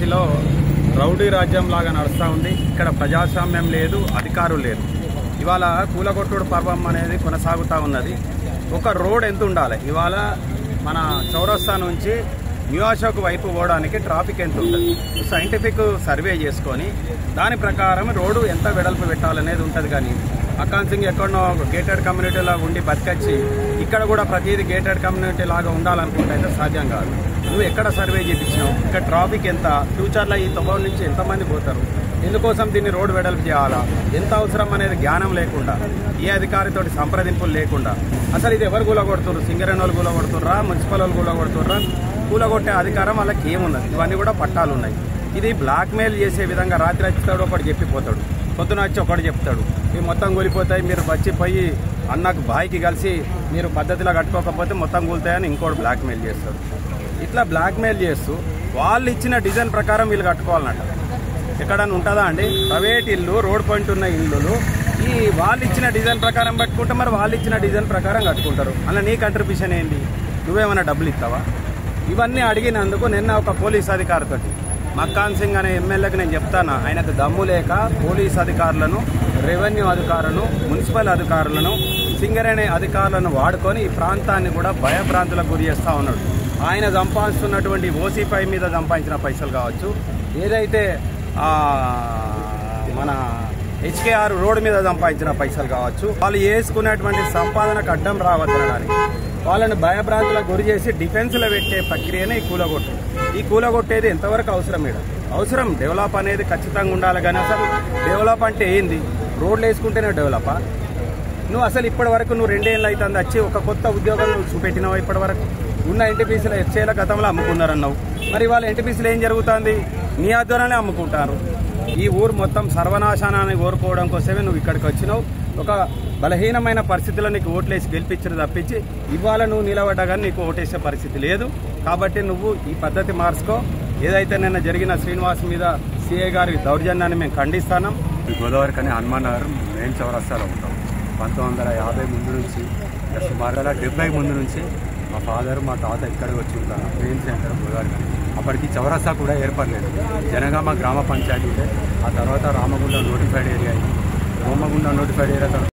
సిటీలో రౌడీ రాజ్యం లాగా నడుస్తూ ఉంది. ఇక్కడ ప్రజాస్వామ్యం లేదు, అధికారులు లేదు. ఇవాళ కూలగొట్టుడు పర్వం అనేది కొనసాగుతూ ఉన్నది. ఒక రోడ్ ఎంత ఉండాలి? ఇవాళ మన చౌరస్తా నుంచి న్యూ అశోక్ వైపు పోవడానికి ట్రాఫిక్ ఎంత ఉంటుంది? సైంటిఫిక్ సర్వే చేసుకొని దాని ప్రకారం రోడ్డు ఎంత వెడల్పు పెట్టాలనేది ఉంటుంది. కానీ అకాన్ సింగ్ ఎక్కడనో గేటెడ్ కమ్యూనిటీలో ఉండి బతికొచ్చి ఇక్కడ కూడా ప్రతిదీ గేటెడ్ కమ్యూనిటీ లాగా ఉండాలనుకుంటే అయితే సాధ్యం కాదు. నువ్వు ఎక్కడ సర్వే చేయించినావు? ఇక్కడ ట్రాఫిక్ ఎంత? ఫ్యూచర్లో ఈ తొవ్వ నుంచి ఎంతమంది పోతారు? ఎందుకోసం దీన్ని రోడ్డు వెడల్పు చేయాలా? ఎంత అవసరం అనేది జ్ఞానం లేకుండా, ఏ అధికారితోటి సంప్రదింపులు లేకుండా అసలు ఇది ఎవరు కూలగొడుతున్నారు? సింగరేణి వాళ్ళు కూలగొడుతుర్రా? మున్సిపల్ వాళ్ళు కూలగొడుతుర్రా? కూలగొట్టే అధికారం వాళ్ళకి ఏమున్నది? ఇవన్నీ కూడా పట్టాలు ఉన్నాయి. ఇది బ్లాక్మెయిల్ చేసే విధంగా రాత్రి వచ్చాడు ఒకటి చెప్పిపోతాడు, పొద్దున వచ్చి ఒకటి చెప్తాడు, ఇవి మొత్తం కూలిపోతాయి, మీరు వచ్చిపోయి అన్నకు బాయికి కలిసి మీరు పద్ధతిలో కట్టుకోకపోతే మొత్తం కూలుతాయని ఇంకోటి బ్లాక్మెయిల్ చేస్తాడు. ఇట్లా బ్లాక్మెయిల్ చేస్తూ వాళ్ళు ఇచ్చిన డిజైన్ ప్రకారం వీళ్ళు కట్టుకోవాలన్నట్టు. ఎక్కడన్నా ఉంటుందా అండి? ప్రైవేట్ ఇల్లు, రోడ్ పాయింట్ ఉన్న ఇల్లులు ఈ వాళ్ళు ఇచ్చిన డిజైన్ ప్రకారం కట్టుకుంటే మరి వాళ్ళు ఇచ్చిన డిజైన్ ప్రకారం కట్టుకుంటారు. అలా నీ కంట్రిబ్యూషన్ ఏంటి? నువ్వేమైనా డబ్బులు ఇస్తావా? ఇవన్నీ అడిగినందుకు నిన్న ఒక పోలీస్ అధికారితోటి మక్కాన్ సింగ్ అనే ఎమ్మెల్యేకి నేను చెప్తాను, ఆయనకు దమ్ము లేక పోలీస్ అధికారులను, రెవెన్యూ అధికారులను, మున్సిపల్ అధికారులను, సింగరేణి అధికారులను వాడుకొని ఈ ప్రాంతాన్ని కూడా భయభ్రాంతులకు గురి చేస్తూ ఉన్నాడు. ఆయన సంపాదిస్తున్నటువంటి ఓసీపై మీద సంపాదించిన పైసలు కావచ్చు, ఏదైతే మన హెచ్కేఆర్ రోడ్డు మీద సంపాదించిన పైసలు కావచ్చు, వాళ్ళు వేసుకునేటువంటి సంపాదనకు అడ్డం రావద్దనడానికి వాళ్ళని భయభ్రాంతులకు గురి చేసి డిఫెన్స్లో పెట్టే ప్రక్రియనే ఈ కూలగొట్టు. ఈ కూలగొట్టేది ఎంతవరకు అవసరం? అవసరం. డెవలప్ అనేది ఖచ్చితంగా ఉండాలి. కానీ అసలు డెవలప్ అంటే ఏంది? రోడ్లు వేసుకుంటేనే డెవలపా? నువ్వు అసలు ఇప్పటి వరకు నువ్వు 2 ఏళ్ళు అవుతుంది వచ్చి ఒక కొత్త ఉద్యోగం నువ్వు చూపెట్టినావు. ఇప్పటి వరకు ఉన్న ఎన్టీపీసీలో ఎఫ్సీల గతంలో అమ్ముకున్నారన్నావు. మరి వాళ్ళ ఎన్టీపీసీలో ఏం జరుగుతుంది? నీ ఆధ్వర్యానే అమ్ముకుంటారు. ఈ ఊరు మొత్తం సర్వనాశానాన్ని కోరుకోవడం కోసమే నువ్వు ఇక్కడికి వచ్చినావు. ఒక బలహీనమైన పరిస్థితుల్లో నీకు ఓట్లేసి గెలిపించిన తప్పించి ఇవాళ నువ్వు నిలబడ్డా కానీ నీకు ఓటేసే పరిస్థితి లేదు. కాబట్టి నువ్వు ఈ పద్ధతి మార్చుకో. ఏదైతే నిన్న జరిగిన శ్రీనివాస్ మీద సిఐ గారి దౌర్జన్యాన్ని మేము ఖండిస్తున్నాం. గోదావరి కానీ హనుమాన్ నగర్ మెయిన్ చౌరస్తాలో ఉంటాం. 1950 ముందు నుంచి సుమారు 70 ముందు నుంచి మా ఫాదర్ మా తాత ఇక్కడికి వచ్చి ఉంటాను. మెయిన్ సెంటర్ గోదావరి కానీ అప్పటికి చౌరస్తా కూడా ఏర్పడలేదు. జనగామ గ్రామ పంచాయతీ ఉంటే ఆ తర్వాత రామగుండం నోటిఫైడ్ ఏరియా అయింది. రామగుండం నోటిఫైడ్ ఏరియా తర్వాత